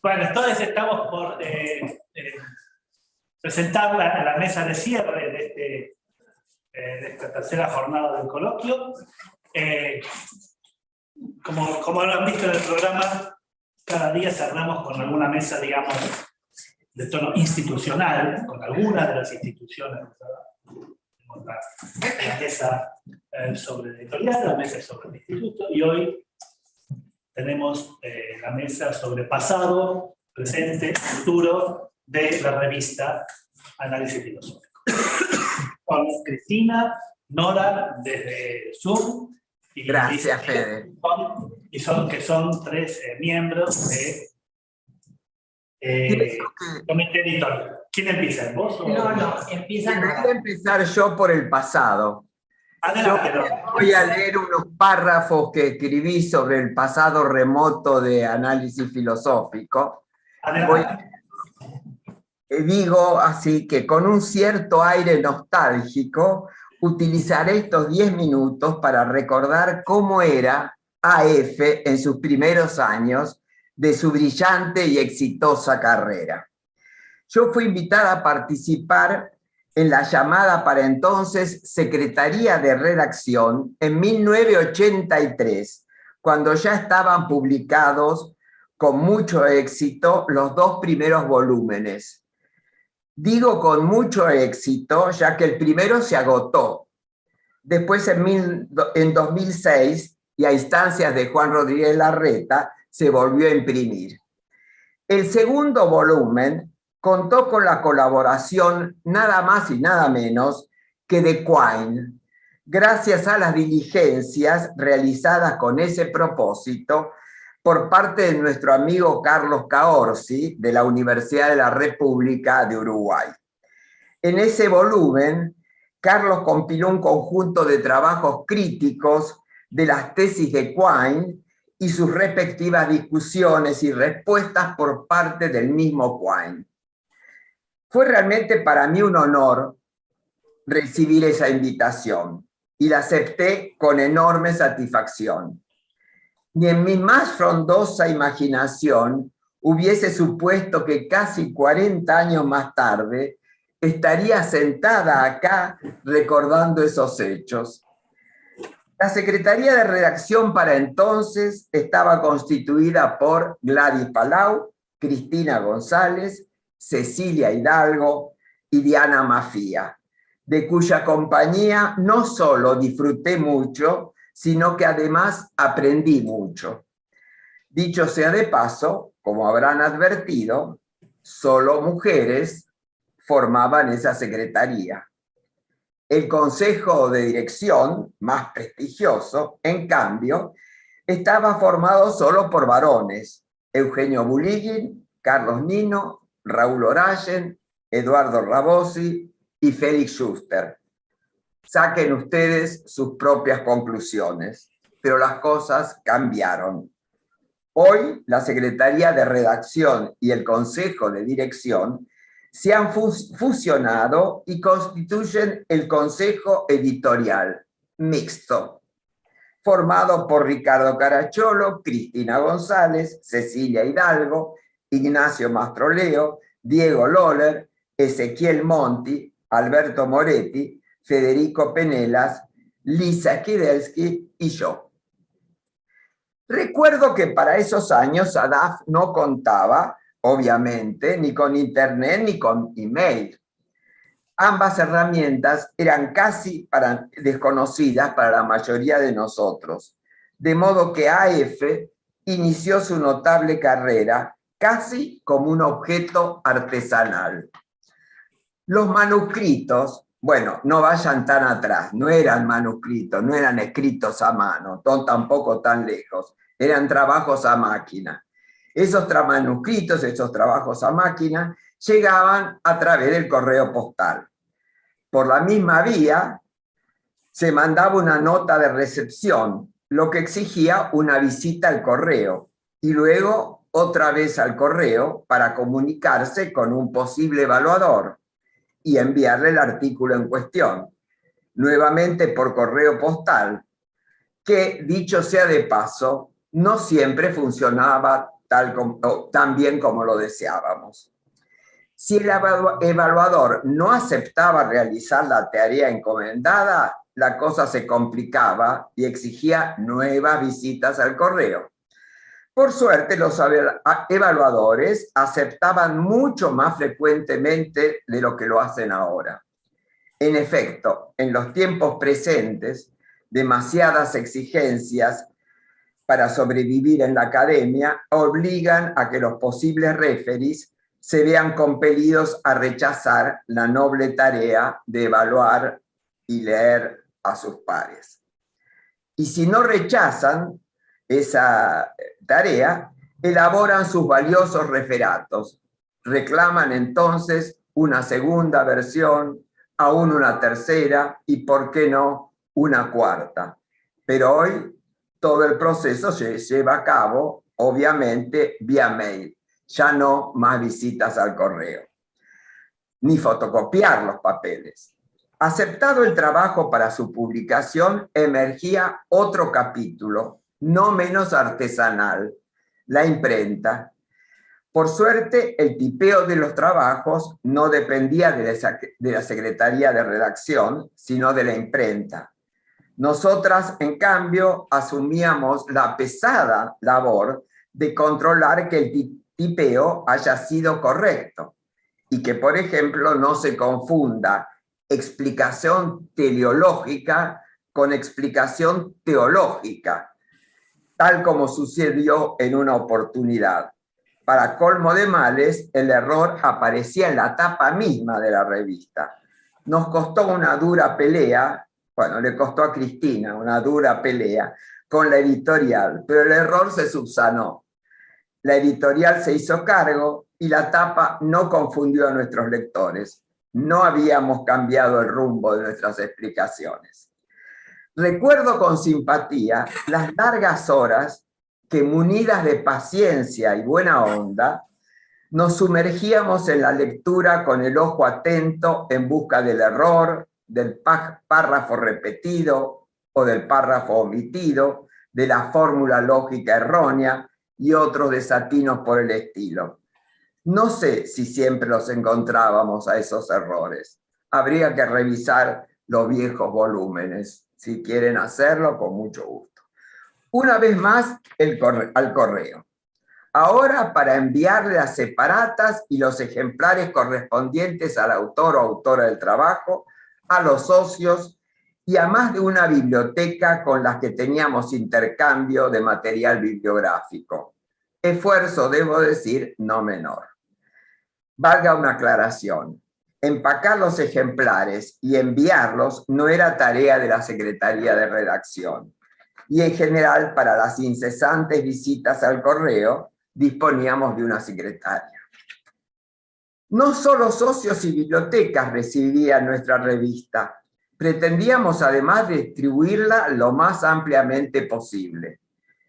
Bueno, entonces estamos por presentar la mesa de cierre de esta tercera jornada del coloquio. Como lo han visto en el programa, cada día cerramos con alguna mesa, digamos, de tono institucional, con algunas de las instituciones. Tenemos la mesa sobre editorial, la mesa sobre el instituto, y hoy tenemos la mesa sobre pasado, presente, futuro de la revista Análisis Filosófico. Con Cristina, Nora, desde Zoom. Y gracias, Fede. Que son tres miembros de comité editorial. ¿Quién empieza? ¿Vos o...? No, empieza. Voy a empezar yo por el pasado. Adelante, voy a leer unos párrafos que escribí sobre el pasado remoto de Análisis Filosófico. Digo así que con un cierto aire nostálgico utilizaré estos 10 minutos para recordar cómo era AF en sus primeros años de su brillante y exitosa carrera. Yo fui invitada a participar en la llamada para entonces Secretaría de Redacción en 1983, cuando ya estaban publicados con mucho éxito los 2 primeros volúmenes. Digo con mucho éxito, ya que el primero se agotó. Después, en 2006, y a instancias de Juan Rodríguez Larreta, se volvió a imprimir. El segundo volumen contó con la colaboración nada más y nada menos que de Quine. Gracias a las diligencias realizadas con ese propósito por parte de nuestro amigo Carlos Caorsi, de la Universidad de la República de Uruguay. En ese volumen, Carlos compiló un conjunto de trabajos críticos de las tesis de Quine y sus respectivas discusiones y respuestas por parte del mismo Quine. Fue realmente para mí un honor recibir esa invitación y la acepté con enorme satisfacción. Ni en mi más frondosa imaginación hubiese supuesto que casi 40 años más tarde estaría sentada acá recordando esos hechos. La Secretaría de Redacción para entonces estaba constituida por Gladys Palau, Cristina González, Cecilia Hidalgo y Diana Mafía, de cuya compañía no solo disfruté mucho, sino que además aprendí mucho. Dicho sea de paso, como habrán advertido, solo mujeres formaban esa secretaría. El consejo de dirección, más prestigioso, en cambio, estaba formado solo por varones: Eugenio Buligin, Carlos Nino, Raúl Orayen, Eduardo Rabosi y Félix Schuster. Saquen ustedes sus propias conclusiones, pero las cosas cambiaron. Hoy la Secretaría de Redacción y el Consejo de Dirección se han fusionado y constituyen el Consejo Editorial Mixto, formado por Ricardo Caracciolo, Cristina González, Cecilia Hidalgo, Ignacio Mastroleo, Diego Loller, Ezequiel Monti, Alberto Moretti, Federico Penelas, Lisa Kidelsky y yo. Recuerdo que para esos años ADAF no contaba, obviamente, ni con internet ni con email. Ambas herramientas eran casi desconocidas para la mayoría de nosotros, de modo que AF inició su notable carrera casi como un objeto artesanal. Los manuscritos, bueno, no vayan tan atrás, no eran manuscritos, no eran escritos a mano, tampoco tan lejos, eran trabajos a máquina. Esos manuscritos, esos trabajos a máquina, llegaban a través del correo postal. Por la misma vía se mandaba una nota de recepción, lo que exigía una visita al correo, y luego otra vez al correo para comunicarse con un posible evaluador y enviarle el artículo en cuestión, nuevamente por correo postal, que, dicho sea de paso, no siempre funcionaba tan bien como lo deseábamos. Si el evaluador no aceptaba realizar la tarea encomendada, la cosa se complicaba y exigía nuevas visitas al correo. Por suerte, los evaluadores aceptaban mucho más frecuentemente de lo que lo hacen ahora. En efecto, en los tiempos presentes, demasiadas exigencias para sobrevivir en la academia obligan a que los posibles referees se vean compelidos a rechazar la noble tarea de evaluar y leer a sus pares. Y si no rechazan esa tarea, elaboran sus valiosos referatos. Reclaman entonces una segunda versión, aún una tercera y, ¿por qué no?, una cuarta. Pero hoy todo el proceso se lleva a cabo, obviamente, vía mail. Ya no más visitas al correo, ni fotocopiar los papeles. Aceptado el trabajo para su publicación, emergía otro capítulo, no menos artesanal, la imprenta. Por suerte, el tipeo de los trabajos no dependía de la Secretaría de Redacción, sino de la imprenta. Nosotras, en cambio, asumíamos la pesada labor de controlar que el tipeo haya sido correcto y que, por ejemplo, no se confunda explicación teleológica con explicación teológica, tal como sucedió en una oportunidad. Para colmo de males, el error aparecía en la tapa misma de la revista. Nos costó una dura pelea, bueno, le costó a Cristina una dura pelea con la editorial, pero el error se subsanó. La editorial se hizo cargo y la tapa no confundió a nuestros lectores. No habíamos cambiado el rumbo de nuestras explicaciones. Recuerdo con simpatía las largas horas que, munidas de paciencia y buena onda, nos sumergíamos en la lectura con el ojo atento en busca del error, del párrafo repetido o del párrafo omitido, de la fórmula lógica errónea y otros desatinos por el estilo. No sé si siempre los encontrábamos a esos errores. Habría que revisar los viejos volúmenes. Si quieren hacerlo, con mucho gusto. Una vez más, al correo. Ahora, para enviarle las separatas y los ejemplares correspondientes al autor o autora del trabajo, a los socios y a más de una biblioteca con las que teníamos intercambio de material bibliográfico. Esfuerzo, debo decir, no menor. Valga una aclaración. Empacar los ejemplares y enviarlos no era tarea de la Secretaría de Redacción. Y en general, para las incesantes visitas al correo, disponíamos de una secretaria. No solo socios y bibliotecas recibían nuestra revista, pretendíamos además distribuirla lo más ampliamente posible,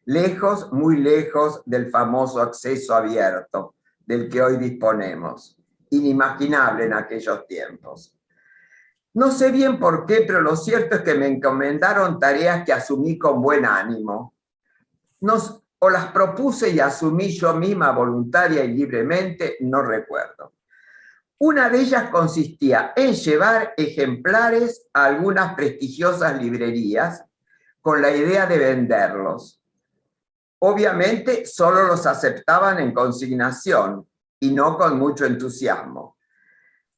lejos, muy lejos del famoso acceso abierto del que hoy disponemos, inimaginable en aquellos tiempos. No sé bien por qué, pero lo cierto es que me encomendaron tareas que asumí con buen ánimo. O las propuse y asumí yo misma voluntaria y libremente, no recuerdo. Una de ellas consistía en llevar ejemplares a algunas prestigiosas librerías con la idea de venderlos. Obviamente solo los aceptaban en consignación y no con mucho entusiasmo.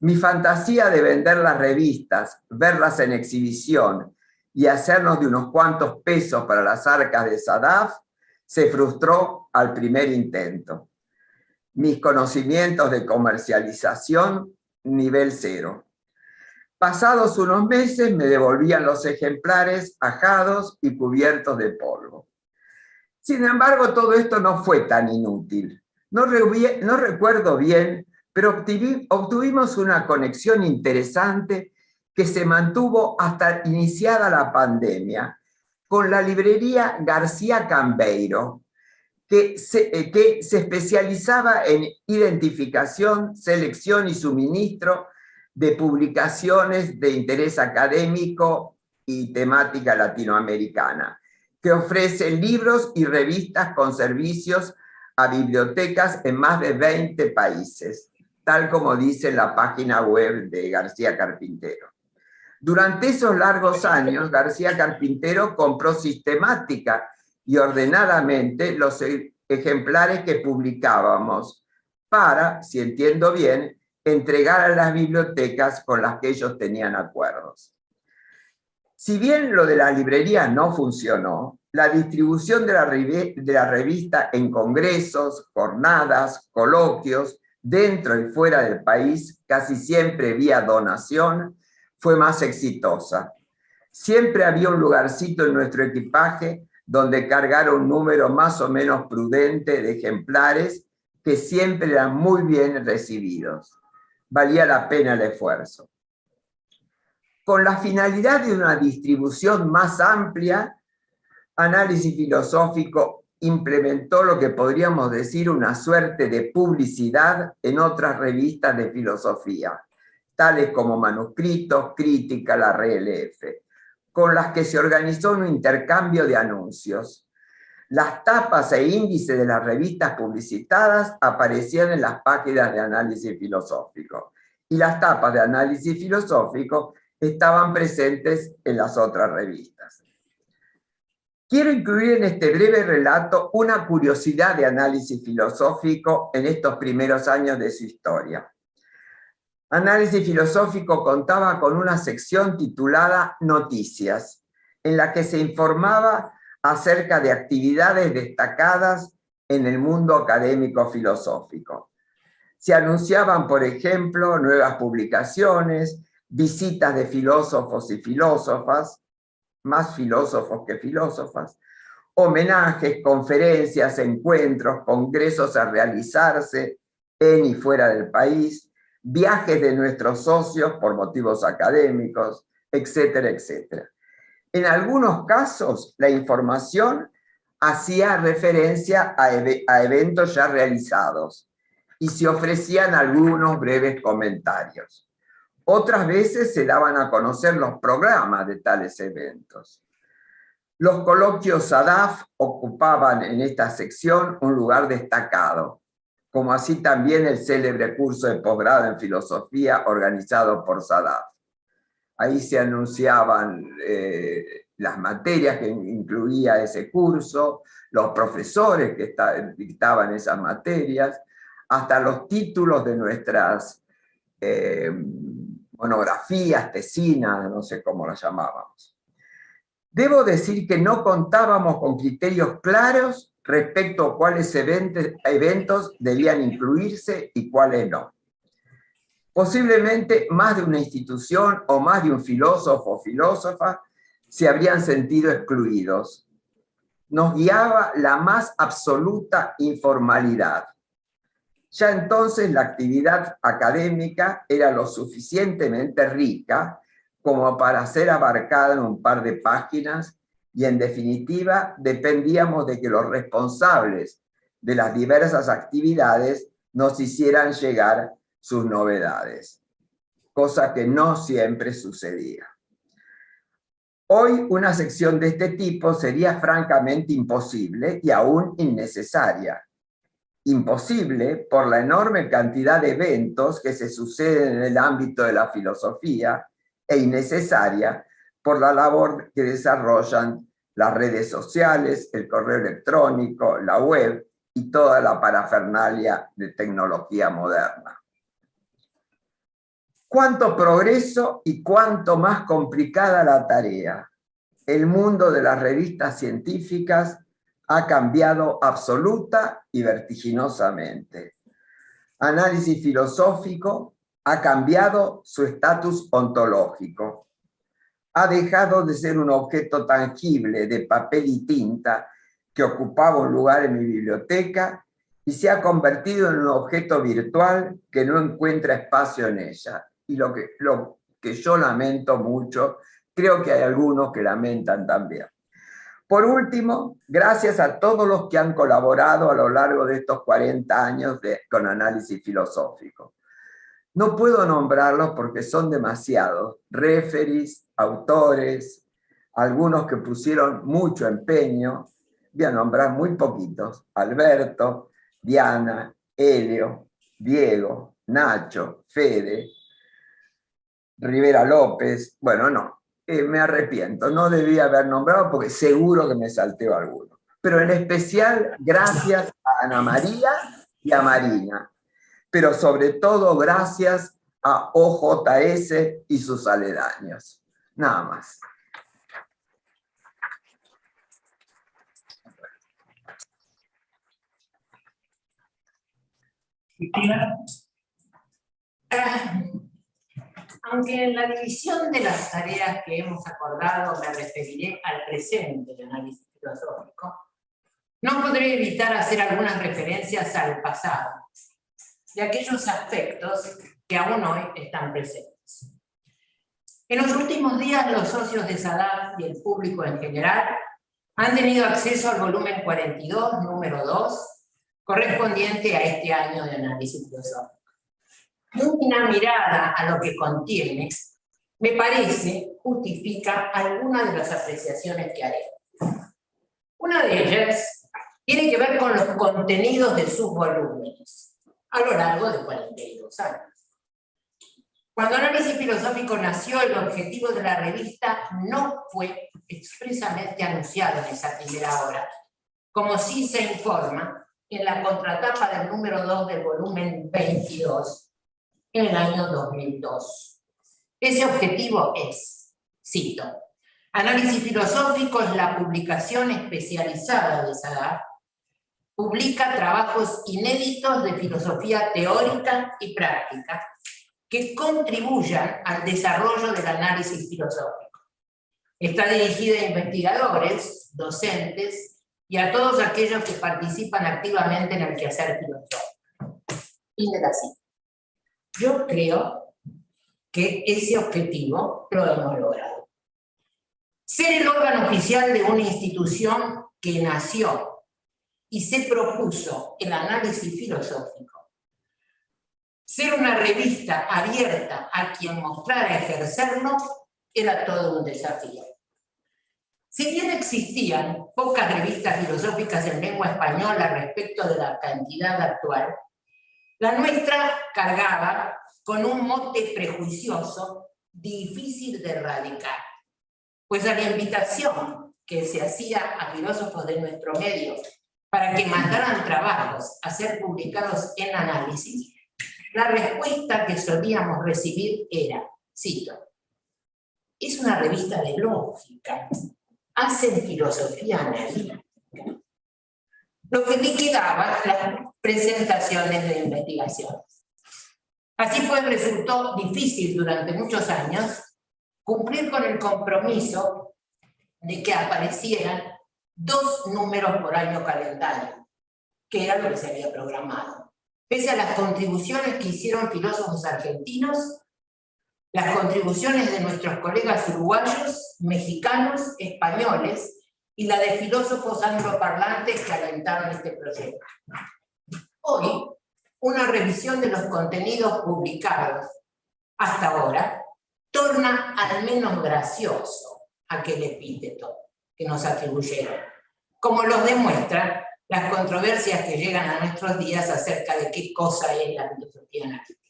Mi fantasía de vender las revistas, verlas en exhibición y hacernos de unos cuantos pesos para las arcas de SADAF se frustró al primer intento. Mis conocimientos de comercialización, nivel 0. Pasados unos meses me devolvían los ejemplares ajados y cubiertos de polvo. Sin embargo, todo esto no fue tan inútil. No recuerdo bien, pero obtuvimos una conexión interesante que se mantuvo hasta iniciada la pandemia con la librería García Cambeiro, que se especializaba en identificación, selección y suministro de publicaciones de interés académico y temática latinoamericana, que ofrece libros y revistas con servicios a bibliotecas en más de 20 países, tal como dice la página web de García Carpintero. Durante esos largos años, García Carpintero compró sistemática y ordenadamente los ejemplares que publicábamos para, si entiendo bien, entregar a las bibliotecas con las que ellos tenían acuerdos. Si bien lo de la librería no funcionó, la distribución de la revista en congresos, jornadas, coloquios, dentro y fuera del país, casi siempre vía donación, fue más exitosa. Siempre había un lugarcito en nuestro equipaje donde cargar un número más o menos prudente de ejemplares que siempre eran muy bien recibidos. Valía la pena el esfuerzo. Con la finalidad de una distribución más amplia, Análisis Filosófico implementó lo que podríamos decir una suerte de publicidad en otras revistas de filosofía, tales como Manuscritos, Crítica, la RLF, con las que se organizó un intercambio de anuncios. Las tapas e índices de las revistas publicitadas aparecían en las páginas de Análisis Filosófico, y las tapas de Análisis Filosófico estaban presentes en las otras revistas. Quiero incluir en este breve relato una curiosidad de Análisis Filosófico en estos primeros años de su historia. Análisis Filosófico contaba con una sección titulada Noticias, en la que se informaba acerca de actividades destacadas en el mundo académico filosófico. Se anunciaban, por ejemplo, nuevas publicaciones, visitas de filósofos y filósofas, más filósofos que filósofas, homenajes, conferencias, encuentros, congresos a realizarse en y fuera del país, viajes de nuestros socios por motivos académicos, etcétera, etcétera. En algunos casos, la información hacía referencia a eventos ya realizados y se ofrecían algunos breves comentarios. Otras veces se daban a conocer los programas de tales eventos. Los coloquios SADAF ocupaban en esta sección un lugar destacado, como así también el célebre curso de posgrado en filosofía organizado por SADAF. Ahí se anunciaban las materias que incluía ese curso, los profesores que dictaban esas materias, hasta los títulos de nuestras monografías, tesinas, no sé cómo las llamábamos. Debo decir que no contábamos con criterios claros respecto a cuáles eventos debían incluirse y cuáles no. Posiblemente más de una institución o más de un filósofo o filósofa se habrían sentido excluidos. Nos guiaba la más absoluta informalidad. Ya entonces la actividad académica era lo suficientemente rica como para ser abarcada en un par de páginas y en definitiva dependíamos de que los responsables de las diversas actividades nos hicieran llegar sus novedades, cosa que no siempre sucedía. Hoy una sección de este tipo sería francamente imposible y aún innecesaria. Imposible por la enorme cantidad de eventos que se suceden en el ámbito de la filosofía e innecesaria por la labor que desarrollan las redes sociales, el correo electrónico, la web y toda la parafernalia de tecnología moderna. Cuánto progreso y cuánto más complicada la tarea. El mundo de las revistas científicas ha cambiado absoluta y vertiginosamente. Análisis Filosófico ha cambiado su estatus ontológico. Ha dejado de ser un objeto tangible de papel y tinta que ocupaba un lugar en mi biblioteca y se ha convertido en un objeto virtual que no encuentra espacio en ella. Y lo que yo lamento mucho, creo que hay algunos que lamentan también. Por último, gracias a todos los que han colaborado a lo largo de estos 40 años con Análisis Filosófico. No puedo nombrarlos porque son demasiados, referees, autores, algunos que pusieron mucho empeño, voy a nombrar muy poquitos: Alberto, Diana, Helio, Diego, Nacho, Fede, Rivera López, bueno, no, me arrepiento, no debí haber nombrado porque seguro que me salteo alguno. Pero en especial, gracias a Ana María y a Marina, pero sobre todo gracias a OJS y sus aledaños. Nada más. Cristina. Aunque en la división de las tareas que hemos acordado me referiré al presente del análisis filosófico, no podré evitar hacer algunas referencias al pasado, de aquellos aspectos que aún hoy están presentes. En los últimos días, los socios de SADAP y el público en general han tenido acceso al volumen 42, número 2, correspondiente a este año de análisis filosófico. Una mirada a lo que contiene, me parece, justifica algunas de las apreciaciones que haré. Una de ellas tiene que ver con los contenidos de sus volúmenes a lo largo de 42 años. Cuando Análisis Filosófico nació, el objetivo de la revista no fue expresamente anunciado en esa primera hora, como sí se informa en la contratapa del número 2 del volumen 22, en el año 2002. Ese objetivo es, cito, Análisis Filosófico es la publicación especializada de SADAP, publica trabajos inéditos de filosofía teórica y práctica que contribuyan al desarrollo del análisis filosófico. Está dirigida a investigadores, docentes y a todos aquellos que participan activamente en el quehacer filosófico. Fin de la cita. Yo creo que ese objetivo lo hemos logrado. Ser el órgano oficial de una institución que nació y se propuso el análisis filosófico, ser una revista abierta a quien mostrara ejercerlo, era todo un desafío. Si bien existían pocas revistas filosóficas en lengua española respecto de la cantidad actual, la nuestra cargaba con un mote prejuicioso difícil de erradicar, pues a la invitación que se hacía a filósofos de nuestro medio para que mandaran trabajos a ser publicados en análisis, la respuesta que solíamos recibir era, cito, es una revista de lógica, hacen filosofía analítica. Lo que liquidaba las presentaciones de investigación. Así pues, resultó difícil durante muchos años cumplir con el compromiso de que aparecieran 2 números por año calendario, que era lo que se había programado. Pese a las contribuciones que hicieron filósofos argentinos, las contribuciones de nuestros colegas uruguayos, mexicanos, españoles, y la de filósofos angloparlantes que alentaron este proyecto. Hoy, una revisión de los contenidos publicados hasta ahora torna al menos gracioso aquel epíteto que nos atribuyeron, como los demuestran las controversias que llegan a nuestros días acerca de qué cosa es la filosofía analítica.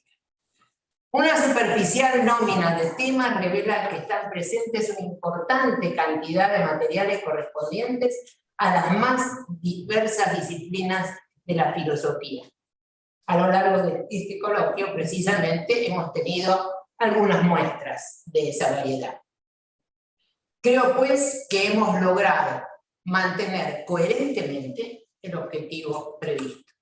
Una superficial nómina de temas revela que están presentes una importante cantidad de materiales correspondientes a las más diversas disciplinas de la filosofía. A lo largo de este coloquio, precisamente, hemos tenido algunas muestras de esa variedad. Creo, pues, que hemos logrado mantener coherentemente el objetivo previsto.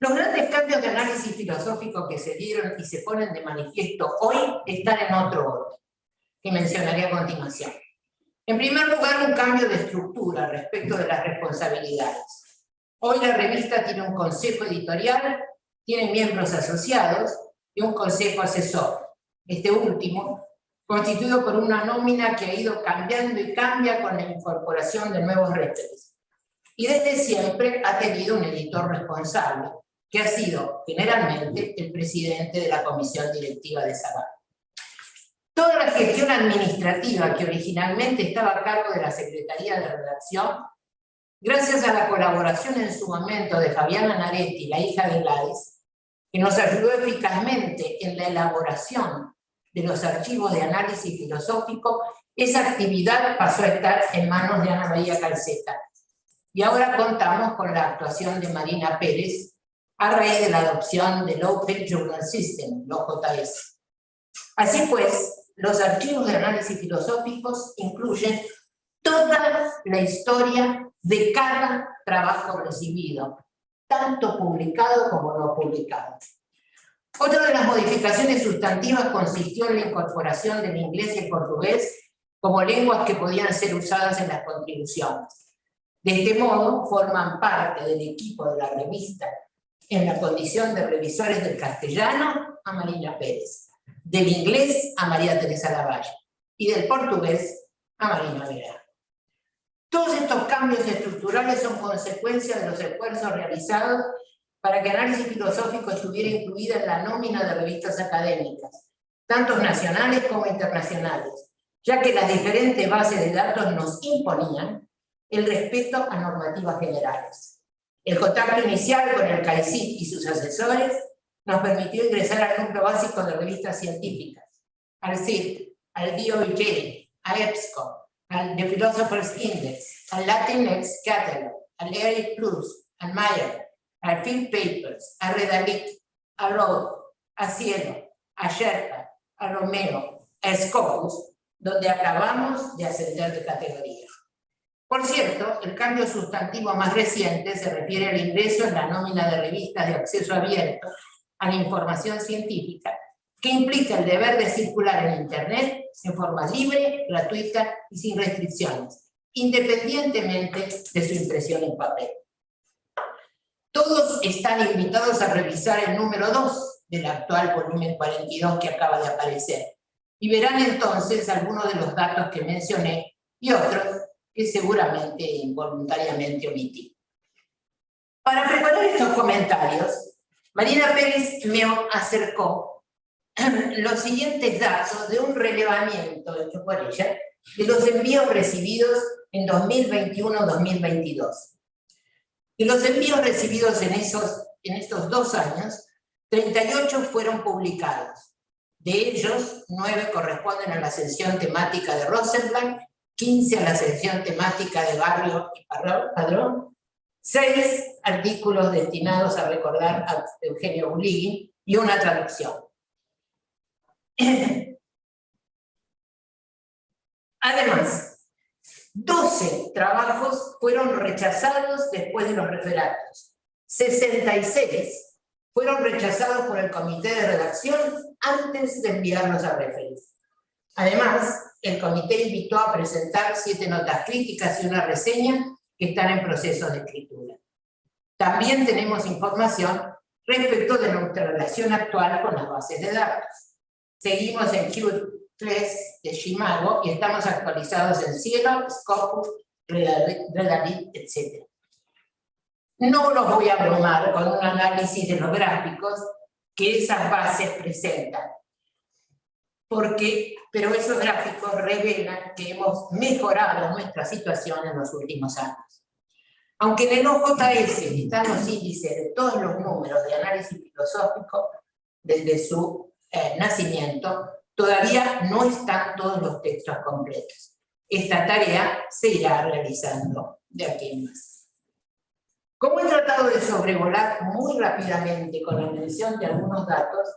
Los grandes cambios de análisis filosófico que se dieron y se ponen de manifiesto hoy están en otro orden, que mencionaré a continuación. En primer lugar, un cambio de estructura respecto de las responsabilidades. Hoy la revista tiene un consejo editorial, tiene miembros asociados y un consejo asesor. Este último, constituido por una nómina que ha ido cambiando y cambia con la incorporación de nuevos réperes. Y desde siempre ha tenido un editor responsable, que ha sido generalmente el presidente de la comisión directiva de SADAP. Toda la gestión administrativa que originalmente estaba a cargo de la Secretaría de Redacción Gracias a la colaboración en su momento de Fabiana Naretti, la hija de Gladys, que nos ayudó eficazmente en la elaboración de los archivos de análisis filosófico, esa actividad pasó a estar en manos de Ana María Calceta. Y ahora contamos con la actuación de Marina Pérez a raíz de la adopción del Open Journal System, el OJS. Así pues, los archivos de análisis filosóficos incluyen toda la historia de cada trabajo recibido, tanto publicado como no publicado. Otra de las modificaciones sustantivas consistió en la incorporación del inglés y el portugués como lenguas que podían ser usadas en las contribuciones. De este modo, forman parte del equipo de la revista, en la condición de revisores del castellano, a Marina Pérez, del inglés a María Teresa Lavalle y del portugués a Marina Vera. Todos estos cambios estructurales son consecuencia de los esfuerzos realizados para que análisis filosófico estuviera incluida en la nómina de revistas académicas, tanto nacionales como internacionales, ya que las diferentes bases de datos nos imponían el respeto a normativas generales. El contacto inicial con el CAICIT y sus asesores nos permitió ingresar al núcleo básico de revistas científicas, al CIT, al DOJ, a EBSCO, al The Philosopher's Index, al Latinx Catalog, al ERIC Plus, al Mayer, al Field Papers, a Redalit, a Rode, a Cielo, a Sherpa, a Romeo, a Scopus, donde acabamos de ascender de categoría. Por cierto, el cambio sustantivo más reciente se refiere al ingreso en la nómina de revistas de acceso abierto a la información científica, que implica el deber de circular en Internet en forma libre, gratuita y sin restricciones, independientemente de su impresión en papel. Todos están invitados a revisar el número 2 del actual volumen 42 que acaba de aparecer, y verán entonces algunos de los datos que mencioné y otros que seguramente involuntariamente omití. Para preparar estos comentarios, Marina Pérez me acercó los siguientes datos de un relevamiento hecho por ella de los envíos recibidos en 2021-2022. De los envíos recibidos en estos 2 años, 38 fueron publicados. De ellos, 9 corresponden a la sección temática de Rosenblatt, 15 a la sección temática de Barrio y Padrón, 6 artículos destinados a recordar a Eugenio Uligui y una traducción. Además, 12 trabajos fueron rechazados después de los referatos. 66 fueron rechazados por el comité de redacción antes de enviarlos a referencia. Además, el comité invitó a presentar 7 notas críticas y una reseña que están en proceso de escritura. También tenemos información respecto de nuestra relación actual con las bases de datos. Seguimos en Q3 de Shimago y estamos actualizados en Cielo, Scopus, Redalit, etc. No los voy a abrumar con un análisis de los gráficos que esas bases presentan, pero esos gráficos revelan que hemos mejorado nuestra situación en los últimos años. Aunque en el OJS están los índices de todos los números de análisis filosófico desde su nacimiento, todavía no están todos los textos completos. Esta tarea se irá realizando de aquí en más. Como he tratado de sobrevolar muy rápidamente con la mención de algunos datos,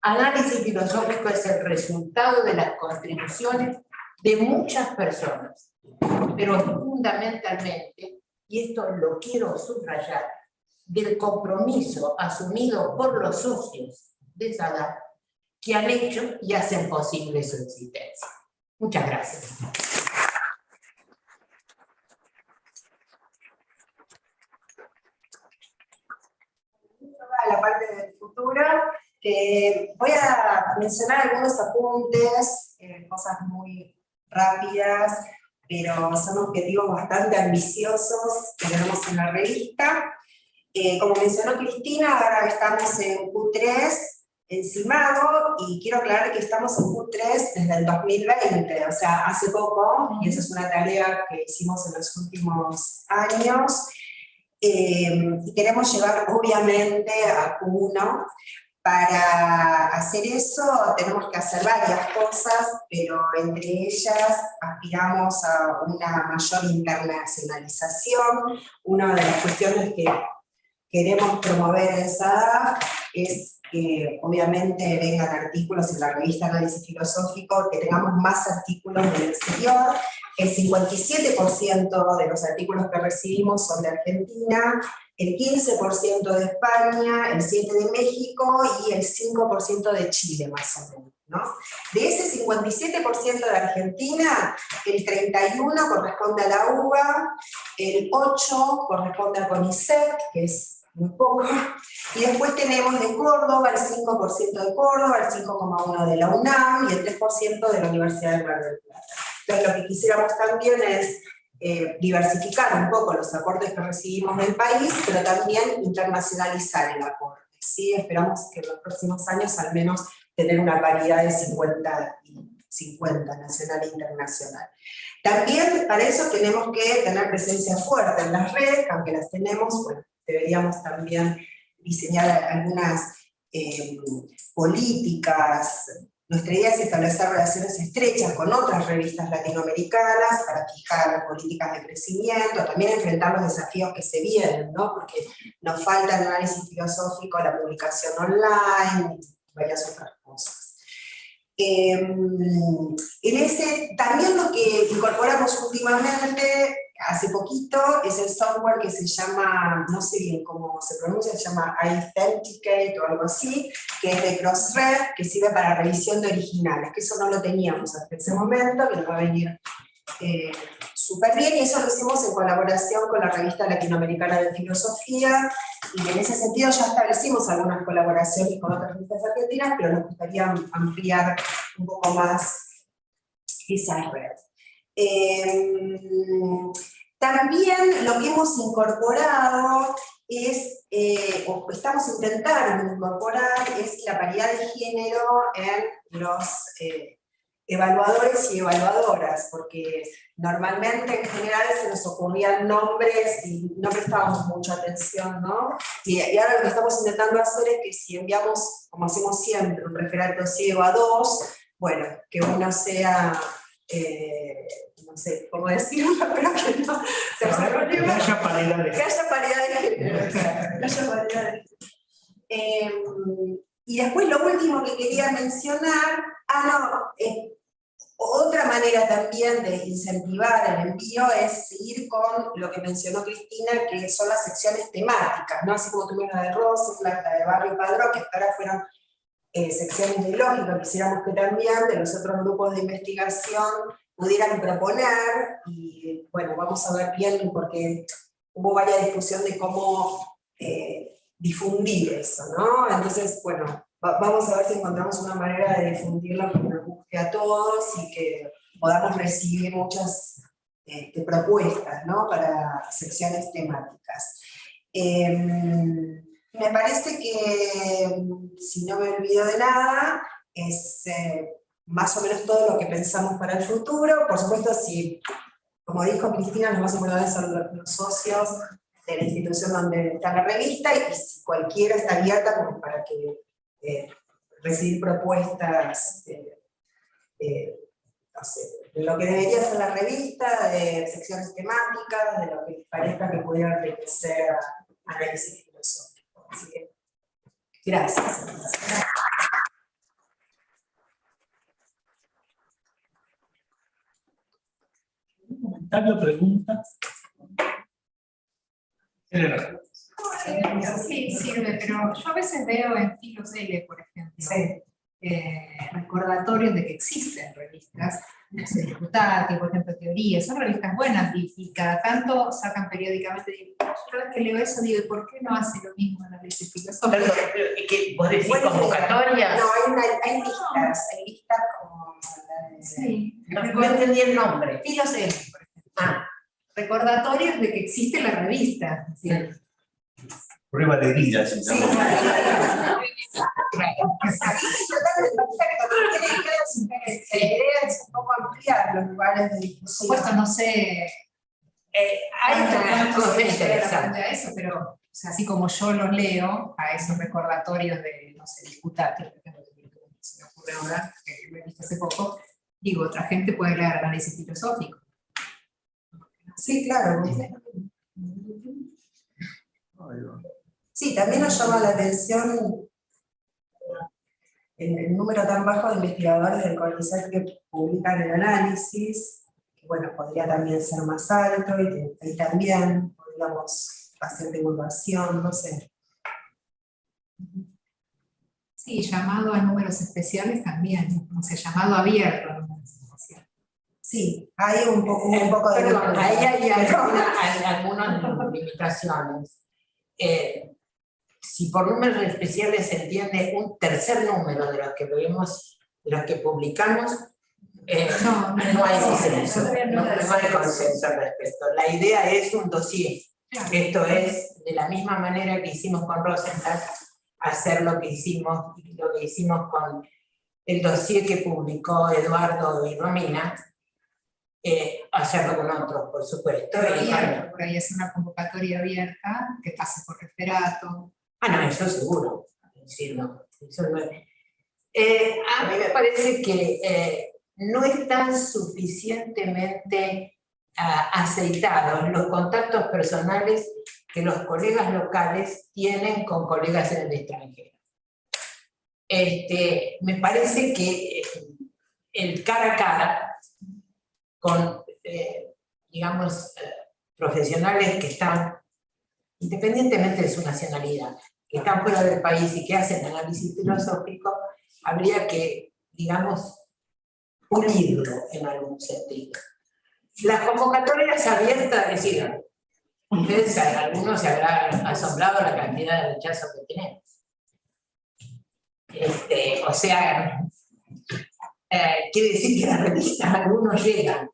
análisis filosófico es el resultado de las contribuciones de muchas personas, pero fundamentalmente, y esto lo quiero subrayar, del compromiso asumido por los socios de SADA que han hecho y hacen posible su existencia. Muchas gracias. La parte del futuro, voy a mencionar algunos apuntes, cosas muy rápidas, pero son objetivos bastante ambiciosos que tenemos en la revista. Como mencionó Cristina, ahora estamos en Q3, encimado, y quiero aclarar que estamos en Q3 desde el 2020, o sea, hace poco, y esa es una tarea que hicimos en los últimos años, y queremos llevar obviamente a Q1. Para hacer eso tenemos que hacer varias cosas, pero entre ellas aspiramos a una mayor internacionalización. Una de las cuestiones que queremos promover en SADAF es que obviamente vengan artículos en la revista Análisis Filosófico, que tengamos más artículos del exterior. El 57% de los artículos que recibimos son de Argentina, el 15% de España, el 7% de México y el 5% de Chile, más o menos, ¿no? De ese 57% de Argentina, el 31% corresponde a la UBA, el 8% corresponde a CONICET, que es muy poco, y después tenemos de Córdoba el 5% de Córdoba, el 5,1% de la UNAM y el 3% de la Universidad de Mar del Plata. Entonces lo que quisiéramos también es diversificar un poco los aportes que recibimos del país, pero también internacionalizar el aporte, ¿sí? Esperamos que en los próximos años al menos tener una paridad de 50 y 50, nacional e internacional. También para eso tenemos que tener presencia fuerte en las redes, aunque las tenemos, bueno, deberíamos también diseñar algunas políticas. Nuestra idea es establecer relaciones estrechas con otras revistas latinoamericanas para fijar políticas de crecimiento, también enfrentar los desafíos que se vienen, ¿no? Porque nos falta el análisis filosófico, la publicación online, varias otras cosas. También lo que incorporamos últimamente, hace poquito, es el software que se llama, no sé bien cómo se pronuncia, se llama iAuthenticate o algo así, que es de Crossref, que sirve para revisión de originales, que eso no lo teníamos hasta ese momento, que nos va a venir súper bien, y eso lo hicimos en colaboración con la Revista Latinoamericana de Filosofía, y en ese sentido ya establecimos algunas colaboraciones con otras revistas argentinas, pero nos gustaría ampliar un poco más esa red. También lo que hemos incorporado es, o estamos intentando incorporar, es la paridad de género en los evaluadores y evaluadoras, porque normalmente en general se nos ocurrían nombres y no prestábamos mucha atención, ¿no? Y ahora lo que estamos intentando hacer es que si enviamos, como hacemos siempre, un referato ciego a 2, bueno, que uno sea, no sé cómo decirlo, pero que no se que haya paridad de género. Que haya paridad de género, exacto, que haya paridad de género. Y después lo último que quería mencionar, otra manera también de incentivar el envío es seguir con lo que mencionó Cristina, que son las secciones temáticas, ¿no? Así como tuvimos la de Rosenblatt, la de Barrio Padrón, que hasta ahora fueron secciones de lógica, quisiéramos que también de los otros grupos de investigación pudieran proponer, y bueno, vamos a ver bien, porque hubo varias discusión de cómo difundir eso, ¿no? Entonces, bueno, vamos a ver si encontramos una manera de difundirlo que nos guste a todos y que podamos recibir muchas propuestas, ¿no? Para secciones temáticas. Me parece que, si no me olvido de nada, es más o menos todo lo que pensamos para el futuro. Por supuesto, si, como dijo Cristina, los más importantes son los socios de la institución donde está la revista, y si cualquiera está abierta como para que recibir propuestas no sé, de lo que debería ser la revista, de secciones temáticas, de lo que les parezca que pudiera enriquecer a análisis filosófico. Así que, gracias. ¿Comentario, preguntas? Sí, sirve, pero yo a veces veo en Filos L, por ejemplo, Sí. recordatorios de que existen revistas, no sé, Diputate, por ejemplo, Teoría, son revistas buenas y cada tanto sacan periódicamente. Yo cada vez que leo eso digo, ¿por qué no hace lo mismo en análisis filosófico? ¿Qué, ¿Vos decís convocatorias? No, hay listas como... Sí. No entendí el nombre. Filos L, por ejemplo. Recordatorios de que existe la revista. ¿Sí? Prueba de vida, se Sí. llama. lugares de Por difusión. supuesto, no sé Hay una cuánto cosa se refiere interesante. a eso, pero o sea, así como yo los leo, a esos recordatorios de, no sé, Discutati, por ejemplo, que se me ocurre ahora, que lo he visto hace poco, digo, otra gente puede leer análisis filosófico. Sí, claro. Sí, también nos llama la atención el número tan bajo de investigadores del CONICET que publican el análisis, que bueno, podría también ser más alto y también podríamos hacer divulgación, no sé. Sí, llamado a números especiales también, o sea, llamado abierto a números especiales. Sí, hay un poco de... Perdón, ahí hay algunas limitaciones. Si por números especiales se entiende un tercer número de los que vemos, de los que publicamos, no hay consenso, no hay consenso al respecto. La idea es un dossier. Claro. Esto es, de la misma manera que hicimos con Rosenthal, hacer lo que hicimos con el dossier que publicó Eduardo y Romina, hacerlo con otros, por supuesto. Pero abierto, por ahí es una convocatoria abierta que pase por referato. No, eso seguro. Sí, no, eso no. A mí me parece que no están suficientemente aceitados los contactos personales que los colegas locales tienen con colegas en el extranjero. Me parece que el cara a cara con, digamos, profesionales que están, independientemente de su nacionalidad, que están fuera del país y que hacen análisis filosófico, habría que, digamos, pulirlo en algún sentido. Las convocatorias abiertas, es decir, ustedes, algunos se habrán asombrado la cantidad de rechazos que tenemos. O sea, quiere decir que las revistas algunos llegan.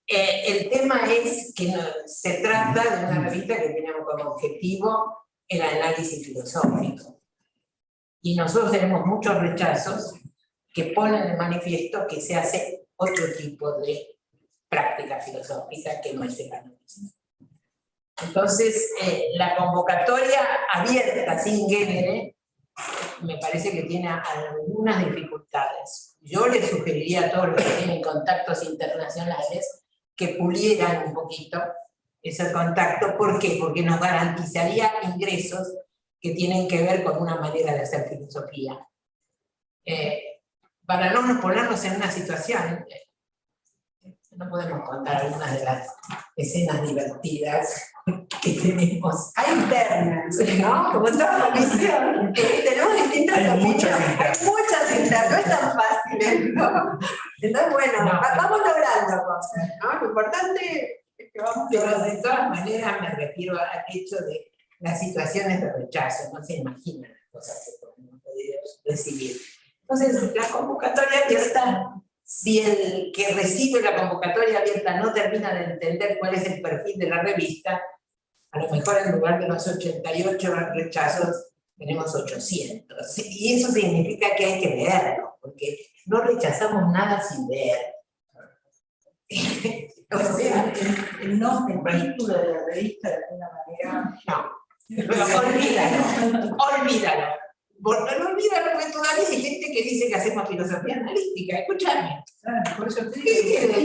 El tema es que se trata de una revista que tiene como objetivo el análisis filosófico. Y nosotros tenemos muchos rechazos que ponen de manifiesto que se hace otro tipo de práctica filosófica que no es el análisis. Entonces, la convocatoria abierta sin género me parece que tiene algunas dificultades. Yo les sugeriría a todos los que tienen contactos internacionales que pulieran un poquito ese contacto. ¿Por qué? Porque nos garantizaría ingresos que tienen que ver con una manera de hacer filosofía. Para no ponernos en una situación, no podemos contar algunas de las escenas divertidas que tenemos. Hay internas, ¿no? Como toda comisión. Tenemos distintas Hay opiniones. muchas internas. Hay muchas internas, no es tan fácil, ¿no? Entonces, bueno, No. vamos logrando cosas, ¿no? Lo importante es que vamos Pero logrando. de todas maneras me refiero al hecho de las situaciones de rechazo, no se imaginan las cosas que podemos poder recibir. Entonces, la convocatoria abierta, si el que recibe la convocatoria abierta no termina de entender cuál es el perfil de la revista, a lo mejor en lugar de los 88 rechazos, tenemos 800. Y eso significa que hay que leerlo, porque no rechazamos nada sin leer. O sea, El título de la revista, de alguna manera. no, olvídalo. Bueno, no olvídalo, porque todavía hay gente que dice que hacemos filosofía analítica. Escúchame. Por eso te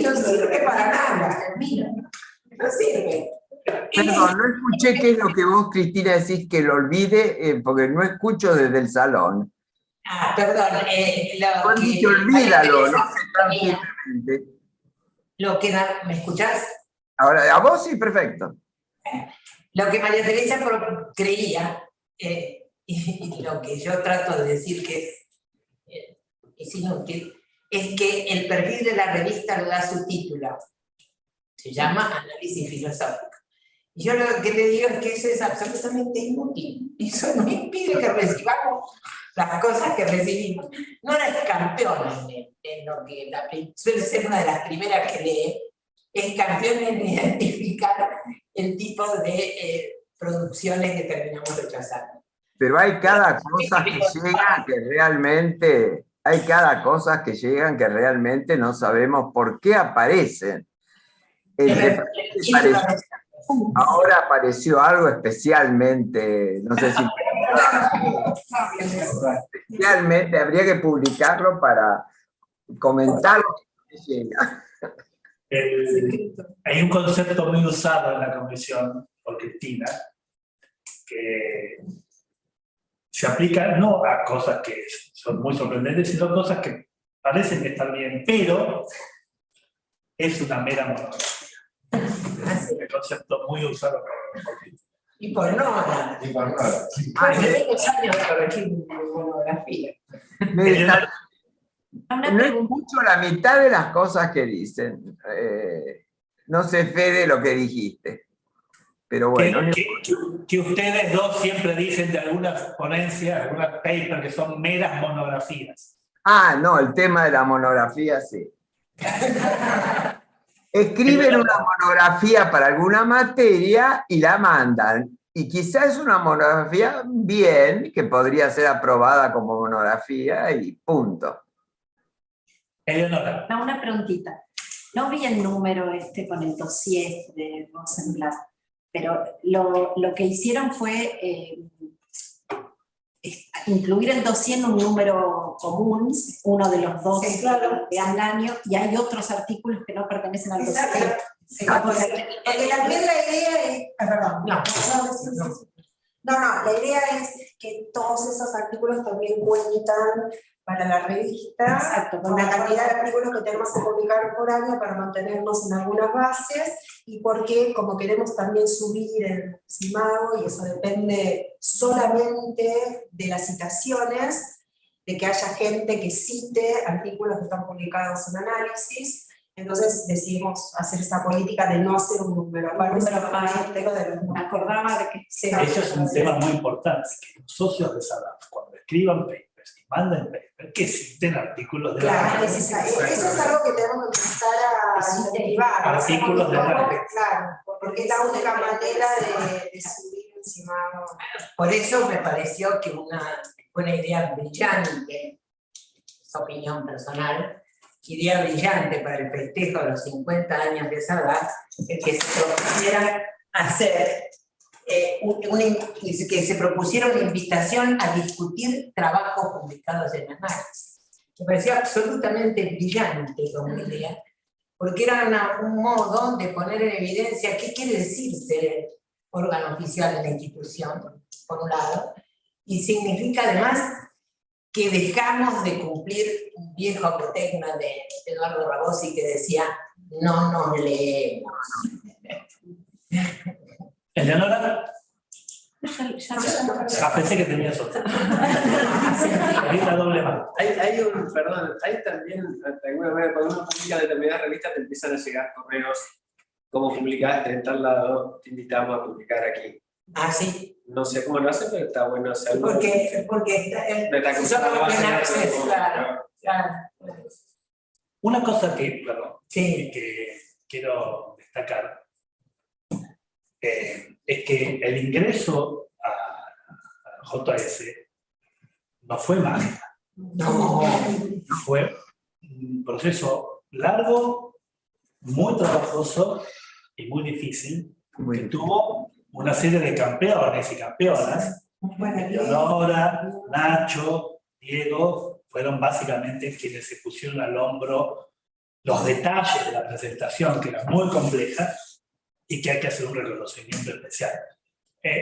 No sirve para nada. No sirve. Perdón, no escuché qué es lo que vos, Cristina, decís que lo olvide, porque no escucho desde el salón. Perdón. Vos dijiste olvídalo, no sé tan firmemente. ¿Me escuchás? Ahora, a vos sí, perfecto. Lo que María Teresa creía, y lo que yo trato de decir que es inútil, es que el perfil de la revista lo da su título. Se llama Análisis Filosófico. Y yo lo que le digo es que eso es absolutamente inútil. Eso no impide que recibamos las cosas que recibimos. No eres campeona en lo que suele ser una de las primeras que lee, es campeón en identificar el tipo de producciones que terminamos rechazando. Pero hay cada cosa que llega que realmente hay cada cosa que llegan que realmente no sabemos por qué aparecen. Ahora apareció algo especialmente, no sé si especialmente, habría que publicarlo para comentar lo que llega. Hay un concepto muy usado en la comisión por Cristina, que se aplica no a cosas que son muy sorprendentes, sino cosas que parecen estar bien, pero es una mera monografía. El concepto muy usado por Cristina. Y por Nora. Y por nada. Hace muchos años que corregí mi monografía. No escucho la mitad de las cosas que dicen. No sé, Fede, lo que dijiste. Pero bueno. Que ustedes dos siempre dicen de algunas ponencias, algunas papers que son meras monografías. Ah, no, el tema de la monografía, sí. Escriben una monografía para alguna materia y la mandan. Y quizás es una monografía bien, que podría ser aprobada como monografía y punto. Eleonora. No, una preguntita. No vi el número con el dossier de Rosenblatt, pero lo que hicieron fue incluir el dossier en un número común, uno de los dos Sí, claro. de al año, y hay otros artículos que no pertenecen al dossier. Exacto. Sí, porque también la idea es, perdón, no, la idea es que todos esos artículos también cuentan para la revista, Exacto, con la cantidad de artículos que tenemos que publicar por año para mantenernos en algunas bases, y porque como queremos también subir el estimado, y eso depende solamente de las citaciones, de que haya gente que cite artículos que están publicados en análisis. Entonces decidimos hacer esa política de no hacer un número aparte, Me acordaba de que sí, Eso es un tema muy importante, que los socios de SADAP, cuando escriban papers y manden papers, que citen artículos de claro, la eso es algo que tenemos que empezar a incentivar. Artículos de la Claro, porque es la única manera de subir encima. Por eso me pareció que una idea brillante, es opinión personal, idea brillante para el festejo de los 50 años de SADAP, es que se propusiera hacer que se propusiera una invitación a discutir trabajos publicados en análisis. Me pareció absolutamente brillante como idea, porque era un modo de poner en evidencia qué quiere decir ser órgano oficial de la institución, por un lado, y significa además que dejamos de cumplir un viejo apotegma de Eduardo Rabosi que decía, no nos leemos. Eleonora. Pensé que tenías otra. Ahí la doble mano. Hay también, de alguna manera, cuando uno publica determinadas revistas te empiezan a llegar correos, como publicaste en tal lado, te invitamos a publicar aquí. Ah, sí. No sé cómo lo hacen, pero está bueno hacerlo. Porque claro. Una cosa que Sí. quiero destacar es que el ingreso a JS no fue magia. No. Fue un proceso largo, muy trabajoso y muy difícil, que tuvo una serie de campeones y campeonas. Leonora, Nacho, Diego, fueron básicamente quienes se pusieron al hombro los detalles de la presentación, que era muy compleja y que hay que hacer un reconocimiento especial.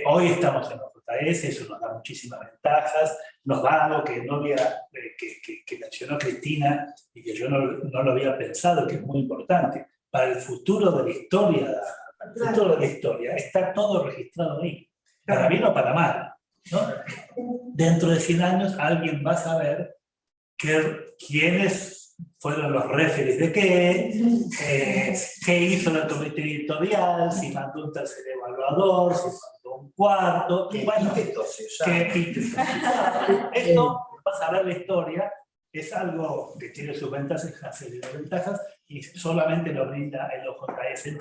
Hoy estamos en los JS, eso nos da muchísimas ventajas, nos da algo que que mencionó Cristina y que yo no lo había pensado, que es muy importante. Para el futuro de la historia, está todo registrado ahí, para bien o para mal, ¿no? Dentro de 100 años alguien va a saber quiénes fueron los referees de qué hizo la comité editorial, si mandó un tercer evaluador, si mandó un cuarto, y bueno, qué epítetos. Esto, va a saber la historia, es algo que tiene sus ventajas y desventajas, y solamente lo brinda el OJS.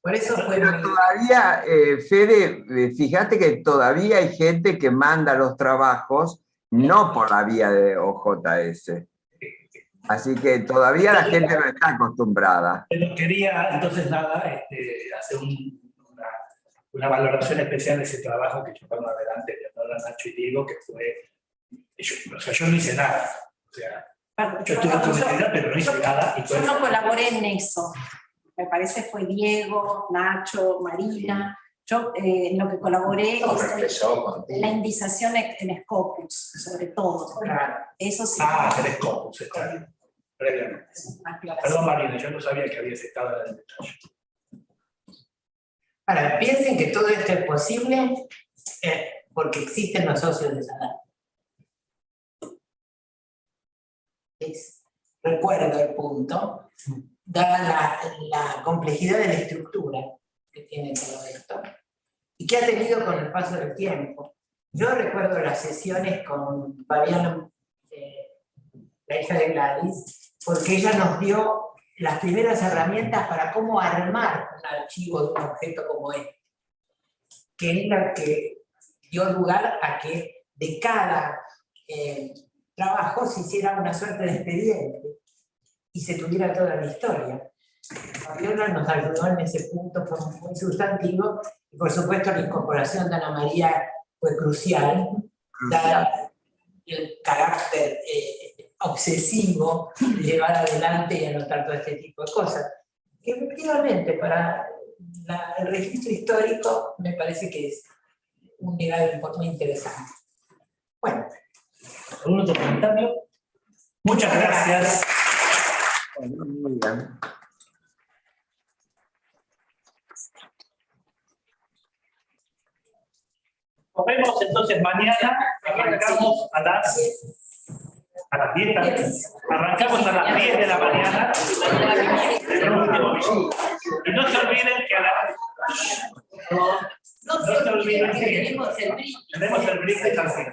Por eso fue Pero todavía, Fede, fíjate que todavía hay gente que manda los trabajos no por la vía de OJS. Así que todavía la gente no está acostumbrada. Pero quería, entonces, nada, hacer una valoración especial de ese trabajo que llevaron adelante Leonora, Nacho y Diego, que fue... yo no hice nada. O sea, yo estuve comprometida, pero no hice nada. Y Yo no colaboré en eso. Me parece fue Diego, Nacho, Marina. Yo en lo que colaboré es en la indización en Scopus, sobre todo. Eso sí. el Scopus, está bien. Previamente. Perdón, Marina, yo no sabía que habías estado en el detalle. Ahora, piensen que todo esto es posible porque existen los socios de la recuerdo el punto, dada la complejidad de la estructura que tiene todo esto, y que ha tenido con el paso del tiempo. Yo recuerdo las sesiones con Fabiana, la hija de Gladys, porque ella nos dio las primeras herramientas para cómo armar un archivo de un objeto como este, que es la que dio lugar a que de cada trabajo se hiciera una suerte de expediente y se tuviera toda la historia. Fabiola nos ayudó en ese punto, fue muy sustantivo, y por supuesto la incorporación de Ana María fue crucial, dado el carácter obsesivo de llevar adelante y anotar todo este tipo de cosas. Que efectivamente para el registro histórico me parece que es un legado muy interesante. Bueno. ¿Algún otro comentario? Muchas gracias. Muy bien. Nos vemos entonces mañana. Arrancamos a las 10 también. Arrancamos a las 10 de la mañana. Y no se olviden que a las... No se olviden que tenemos el brindis también.